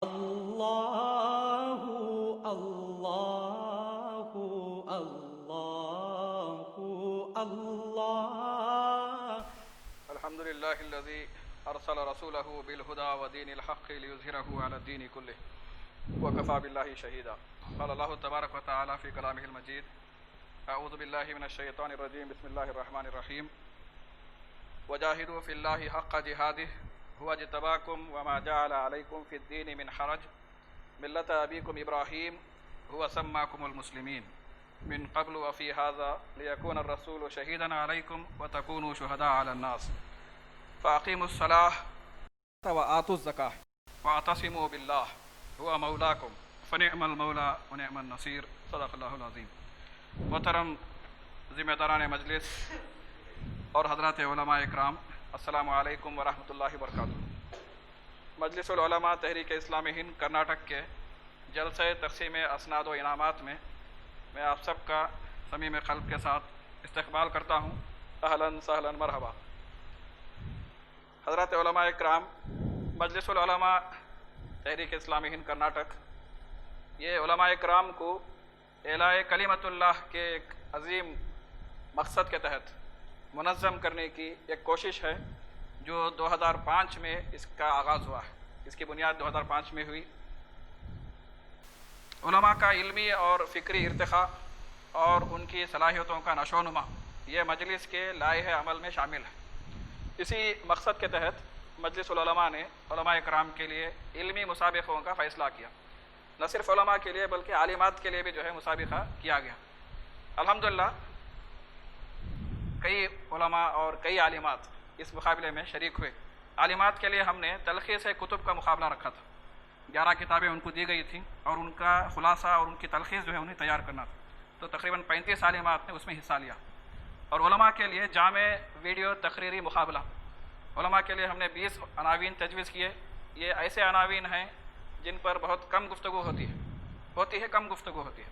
اللہ اللہ اللہ اللہ الحمد للہ الذی ارسل رسولہ بالہدی ودین الحق لیظہرہ علی الدین کلہ وکفی باللہ شہیدا قال اللہ تبارک و تعالی فی کلامہ المجید اعوذ باللہ من الشیطان الرجیم بسم اللہ الرحمن الرحیم وجاہدوا فی اللہ حق جہادہ هو اجتباكم وما جعل عليكم في الدين من حرج ملة أبيكم إبراهيم هو سماكم المسلمين من قبل وفي هذا ليكون الرسول شهيدا عليكم وتكونوا شهداء على الناس فأقيموا الصلاة وآتوا الزكاة واعتصموا بالله هو مولاكم فنعم المولى ونعم النصير صدق الله العظيم. محترم ذمہ داران مجلس اور حضرات علماء اکرام، السلام علیکم ورحمۃ اللہ وبرکاتہ. مجلس العلماء تحریک اسلام ہند کرناٹک کے جلسہ تقسیم اسناد و انعامات میں میں آپ سب کا صمیم قلب کے ساتھ استقبال کرتا ہوں. اہلاً سہلاً مرحبا. حضرات علماء اکرام، مجلس العلماء تحریک اسلام ہند کرناٹک یہ علماء اکرام کو اعلاء کلمت اللہ کے ایک عظیم مقصد کے تحت منظم کرنے کی ایک کوشش ہے جو 2005 میں اس کا آغاز ہوا ہے. اس کی بنیاد 2005 میں ہوئی. علماء کا علمی اور فکری ارتقاء اور ان کی صلاحیتوں کا نشو و نما یہ مجلس کے لائحہ عمل میں شامل ہے. اسی مقصد کے تحت مجلس العلماء نے علماء اکرام کے لیے علمی مسابقوں کا فیصلہ کیا. نہ صرف علماء کے لیے بلکہ عالمات کے لیے بھی جو ہے مسابقہ کیا گیا. الحمدللہ کئی علماء اور کئی عالمات اس مقابلے میں شریک ہوئے. عالمات کے لیے ہم نے تلخیص کتب کا مقابلہ رکھا تھا. 11 کتابیں ان کو دی گئی تھیں اور ان کا خلاصہ اور ان کی تلخیص جو ہے انہیں تیار کرنا تھا. تو تقریباً 35 عالمات نے اس میں حصہ لیا. اور علماء کے لیے جامع ویڈیو تقریری مقابلہ، علماء کے لیے ہم نے 20 عناوین تجویز کیے. یہ ایسے عناوین ہیں جن پر بہت کم گفتگو ہوتی ہے کم گفتگو ہوتی ہے.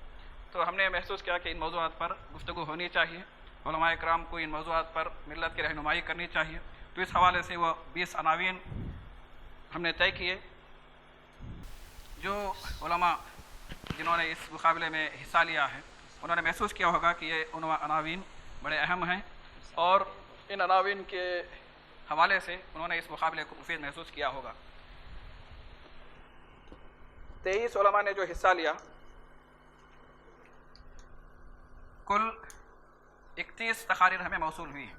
تو ہم نے محسوس کیا کہ ان موضوعات پر گفتگو ہونی چاہیے. علماء اکرام کو ان موضوعات پر ملت کی رہنمائی کرنی چاہیے. تو اس حوالے سے وہ 20 عناوین ہم نے طے کیے. جو علماء جنہوں نے اس مقابلے میں حصہ لیا ہے انہوں نے محسوس کیا ہوگا کہ یہ عناوین بڑے اہم ہیں اور ان عناوین کے حوالے سے انہوں نے اس مقابلے کو مفید محسوس کیا ہوگا. 23 علماء نے جو حصہ لیا، کل 31 تقاریر ہمیں موصول ہوئی ہیں.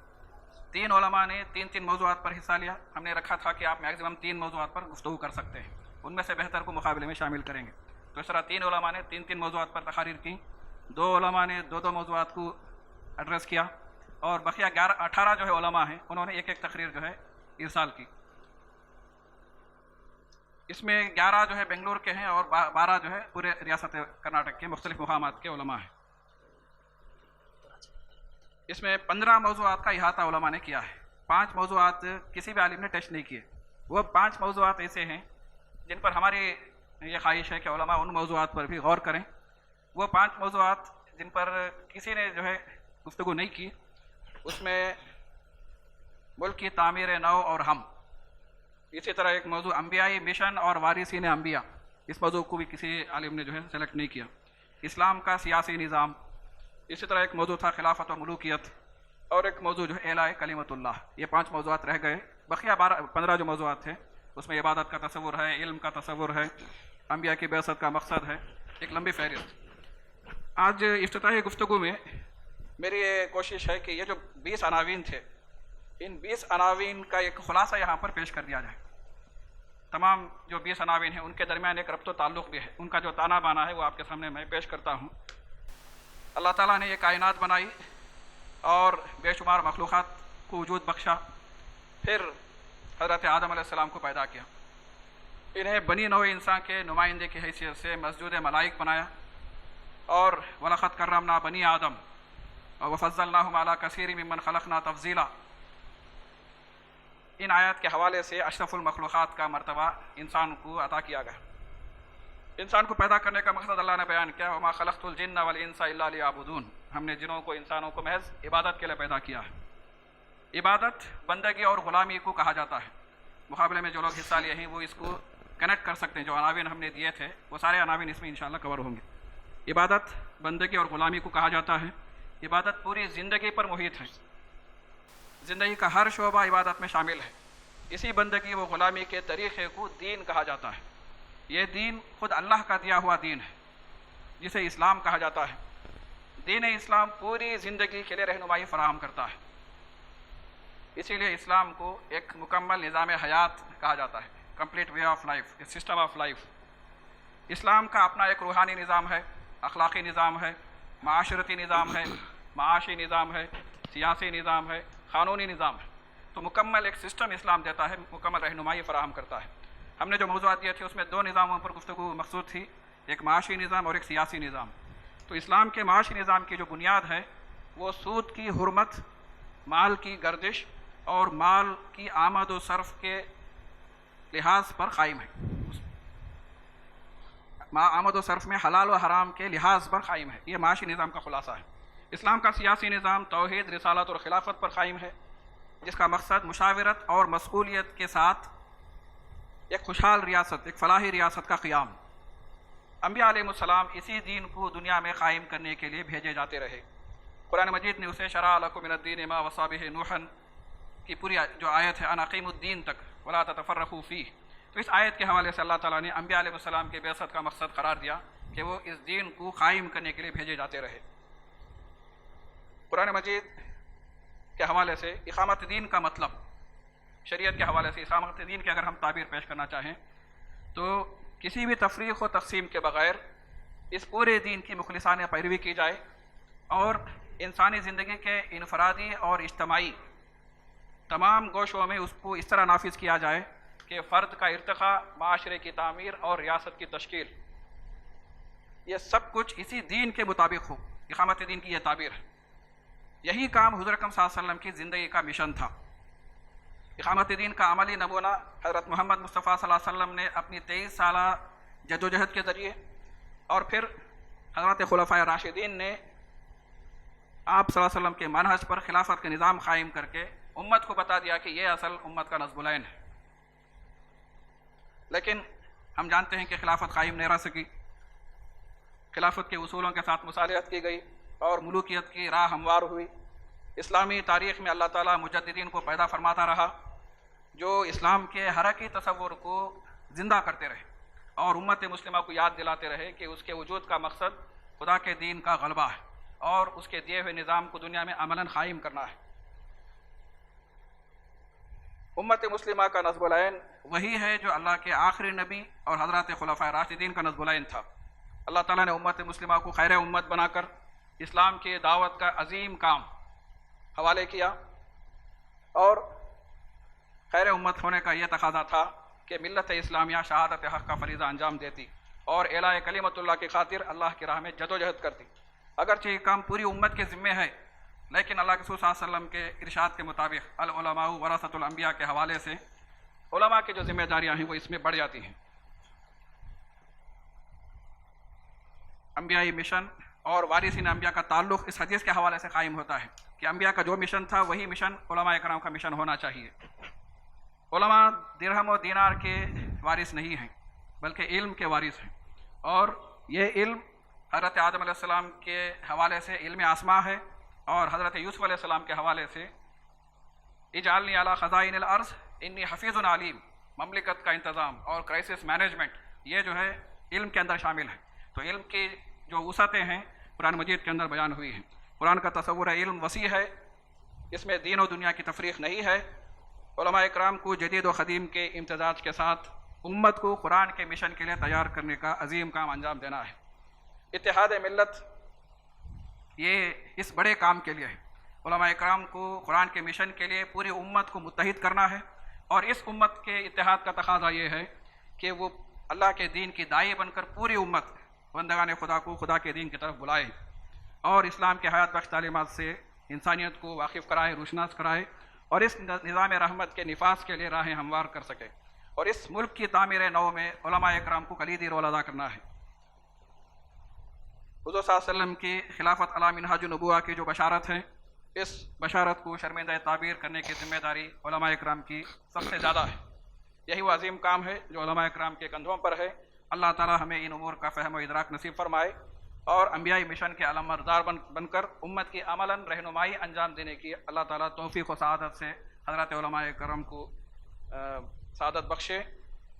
3 علماء نے 3 موضوعات پر حصہ لیا. ہم نے رکھا تھا کہ آپ میکسیمم 3 موضوعات پر گفتگو کر سکتے ہیں، ان میں سے بہتر کو مقابلے میں شامل کریں گے. تو اس طرح 3 علماء نے 3 موضوعات پر تقاریر کی. 2 علماء نے 2 موضوعات کو ایڈریس کیا اور بقیہ 18 جو ہے علماء ہیں انہوں نے ایک تقریر جو ہے ارسال کی. اس میں 11 جو ہے بنگلور کے ہیں اور 12 جو ہے پورے ریاست کرناٹک کے مختلف مقامات کے علماء ہیں. اس میں 15 موضوعات کا احاطہ علماء نے کیا ہے. 5 موضوعات کسی بھی عالم نے ٹچ نہیں کیے. وہ 5 موضوعات ایسے ہیں جن پر ہماری یہ خواہش ہے کہ علماء ان موضوعات پر بھی غور کریں. وہ 5 موضوعات جن پر کسی نے جو ہے گفتگو نہیں کی، اس میں ملک کی تعمیر نو اور ہم، اسی طرح ایک موضوع انبیائی مشن اور وارثین انبیاء، اس موضوع کو بھی کسی عالم نے جو ہے سلیکٹ نہیں کیا. اسلام کا سیاسی نظام، اسی طرح ایک موضوع تھا خلافت و ملوکیت، اور ایک موضوع جو ہے اعلاء کلمت اللہ. یہ 5 موضوعات رہ گئے. بقیہ 15 جو موضوعات تھے اس میں عبادت کا تصور ہے، علم کا تصور ہے، انبیاء کی بعثت کا مقصد ہے، ایک لمبی فہرست. آج افتتاحی گفتگو میں میری یہ کوشش ہے کہ یہ جو 20 عناوین تھے، ان 20 عناوین کا ایک خلاصہ یہاں پر پیش کر دیا جائے. تمام جو 20 عناوین ہیں ان کے درمیان ایک ربط و تعلق بھی ہے. ان کا جو تانا بانا ہے وہ آپ کے سامنے میں پیش کرتا ہوں. اللہ تعالیٰ نے یہ کائنات بنائی اور بے شمار مخلوقات کو وجود بخشا، پھر حضرت آدم علیہ السلام کو پیدا کیا. انہیں بنی نوع انسان کے نمائندے کی حیثیت سے مسجود ملائک بنایا اور وَلَقَدْ كَرَّمْنَا بَنِي آدَمَ وَفَضَّلْنَاهُمْ عَلَى كَثِيرٍ مِّمَّنْ خَلَقْنَا تَفْضِيلًا. ان آیات کے حوالے سے اشرف المخلوقات کا مرتبہ انسان کو عطا کیا گیا. انسان کو پیدا کرنے کا مقصد اللہ نے بیان کیا، وَمَا خَلَقْتُ الْجِنَّ وَالْإِنسَ إِلَّا لِيَعْبُدُونَ. ہم نے جنوں کو انسانوں کو محض عبادت کے لیے پیدا کیا ہے. عبادت بندگی اور غلامی کو کہا جاتا ہے. مقابلے میں جو لوگ حصہ لیے ہیں وہ اس کو کنیکٹ کر سکتے ہیں. جو عناوین ہم نے دیے تھے وہ سارے عناوین اس میں انشاءاللہ کور ہوں گے. عبادت بندگی اور غلامی کو کہا جاتا ہے. عبادت پوری زندگی پر محیط ہے. زندگی کا ہر شعبہ عبادت میں شامل ہے. اسی بندگی و غلامی کے طریقے کو دین کہا جاتا ہے. یہ دین خود اللہ کا دیا ہوا دین ہے جسے اسلام کہا جاتا ہے. دین اسلام پوری زندگی کے لیے رہنمائی فراہم کرتا ہے. اسی لیے اسلام کو ایک مکمل نظام حیات کہا جاتا ہے. Complete way of life, system of life. اسلام کا اپنا ایک روحانی نظام ہے، اخلاقی نظام ہے، معاشرتی نظام ہے، معاشی نظام ہے، سیاسی نظام ہے، قانونی نظام ہے. تو مکمل ایک سسٹم اسلام دیتا ہے، مکمل رہنمائی فراہم کرتا ہے. ہم نے جو موضوعات دیے تھے اس میں دو نظاموں پر گفتگو مقصود تھی، ایک معاشی نظام اور ایک سیاسی نظام. تو اسلام کے معاشی نظام کی جو بنیاد ہے وہ سود کی حرمت، مال کی گردش اور مال کی آمد و صرف کے لحاظ پر قائم ہے. آمد و صرف میں حلال و حرام کے لحاظ پر قائم ہے. یہ معاشی نظام کا خلاصہ ہے. اسلام کا سیاسی نظام توحید، رسالت اور خلافت پر قائم ہے، جس کا مقصد مشاورت اور مسئولیت کے ساتھ ایک خوشحال ریاست، ایک فلاحی ریاست کا قیام. انبیاء علیہ السلام اسی دین کو دنیا میں قائم کرنے کے لیے بھیجے جاتے رہے. قرآن مجید نے اسے شرع لکم من الدین ما وصی بہ نوحا کی پوری جو آیت ہے ان اقیموا الدین تک ولا تتفرقوا فیہ، تو اس آیت کے حوالے سے اللہ تعالیٰ نے انبیاء علیہ السلام کے بعثت کا مقصد قرار دیا کہ وہ اس دین کو قائم کرنے کے لیے بھیجے جاتے رہے. قرآن مجید کے حوالے سے اقامت دین کا مطلب، شریعت کے حوالے سے اقامت دین کی اگر ہم تعبیر پیش کرنا چاہیں تو کسی بھی تفریق و تقسیم کے بغیر اس پورے دین کی مخلصانہ پیروی کی جائے اور انسانی زندگی کے انفرادی اور اجتماعی تمام گوشوں میں اس کو اس طرح نافذ کیا جائے کہ فرد کا ارتقاء، معاشرے کی تعمیر اور ریاست کی تشکیل، یہ سب کچھ اسی دین کے مطابق ہو. اقامت دین کی یہ تعبیر ہے. یہی کام حضور اکرم صلی اللہ علیہ وسلم کی زندگی کا مشن تھا. اقامت دین کا عملی نمونہ حضرت محمد مصطفیٰ صلی اللہ علیہ وسلم نے اپنی 23 سالہ جدوجہد کے ذریعے اور پھر حضرت خلفائے راشدین نے آپ صلی اللہ علیہ وسلم کے منہج پر خلافت کا نظام قائم کر کے امت کو بتا دیا کہ یہ اصل امت کا نصب العین ہے. لیکن ہم جانتے ہیں کہ خلافت قائم نہیں رہ سکی. خلافت کے اصولوں کے ساتھ مصالحت کی گئی اور ملوکیت کی راہ ہموار ہوئی. اسلامی تاریخ میں اللہ تعالیٰ مجددین کو پیدا فرماتا رہا جو اسلام کے حرکی تصور کو زندہ کرتے رہے اور امت مسلمہ کو یاد دلاتے رہے کہ اس کے وجود کا مقصد خدا کے دین کا غلبہ ہے اور اس کے دیے ہوئے نظام کو دنیا میں عملاً قائم کرنا ہے. امت مسلمہ کا نصب العین وہی ہے جو اللہ کے آخری نبی اور حضرات خلفائے راشدین کا نصب العین تھا. اللہ تعالیٰ نے امت مسلمہ کو خیر امت بنا کر اسلام کی دعوت کا عظیم کام حوالے کیا اور خیر امت ہونے کا یہ تقاضا تھا کہ ملت اسلامیہ شہادت حق کا فریضہ انجام دیتی اور اعلاء کلمت اللہ کی خاطر اللہ کی راہ میں جدوجہد کرتی. اگرچہ یہ کام پوری امت کے ذمے ہے لیکن اللہ کے رسول صلی اللہ علیہ وسلم کے ارشاد کے مطابق العلماء ورثۃ الانبیاء کے حوالے سے علماء کی جو ذمہ داریاں ہیں وہ اس میں بڑھ جاتی ہیں. انبیائی مشن اور وارثین انبیاء کا تعلق اس حدیث کے حوالے سے قائم ہوتا ہے کہ انبیاء کا جو مشن تھا وہی مشن علماء کرام کا مشن ہونا چاہیے. علماء درہم و دینار کے وارث نہیں ہیں بلکہ علم کے وارث ہیں اور یہ علم حضرت آدم علیہ السلام کے حوالے سے علم آسماں ہے اور حضرت یوسف علیہ السلام کے حوالے سے اجعلنی علی خزائن الارض انی حفیظ علیم، مملکت کا انتظام اور کرائسس مینجمنٹ یہ جو ہے علم کے اندر شامل ہے. تو علم کی جو وسعتیں ہیں قرآن مجید کے اندر بیان ہوئی ہیں. قرآن کا تصور ہے علم وسیع ہے، اس میں دین و دنیا کی تفریق نہیں ہے. علماء اکرام کو جدید و قدیم کے امتزاج کے ساتھ امت کو قرآن کے مشن کے لیے تیار کرنے کا عظیم کام انجام دینا ہے. اتحاد ملت یہ اس بڑے کام کے لیے ہے. علماء اکرام کو قرآن کے مشن کے لیے پوری امت کو متحد کرنا ہے اور اس امت کے اتحاد کا تقاضا یہ ہے کہ وہ اللہ کے دین کی داعی بن کر پوری امت بندگان خدا کو خدا کے دین کی طرف بلائے اور اسلام کے حیات بخش تعلیمات سے انسانیت کو واقف کرائے، روشناس کرائے اور اس نظام رحمت کے نفاذ کے لیے راہیں ہموار کر سکے. اور اس ملک کی تعمیر نو میں علماء اکرام کو کلیدی رول ادا کرنا ہے. حضور صلی اللہ علیہ وسلم کی خلافت علی منہاج النبوہ کی جو بشارت ہے، اس بشارت کو شرمندہ تعبیر کرنے کی ذمہ داری علماء اکرام کی سب سے زیادہ ہے. یہی وہ عظیم کام ہے جو علماء کرام کے کندھوں پر ہے. اللہ تعالی ہمیں ان امور کا فہم و ادراک نصیب فرمائے اور انبیائی مشن کے علمبردار بن کر امت کی عملاً رہنمائی انجام دینے کی اللہ تعالیٰ توفیق و سعادت سے حضرات علماء کرام کو سعادت بخشے.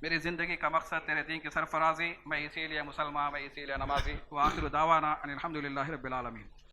میری زندگی کا مقصد تیرے دین کی سرفرازی، میں اسی لیے مسلمان، میں اسی لیے نمازی. وآخر دعوانا ان الحمد للہ رب العالمین.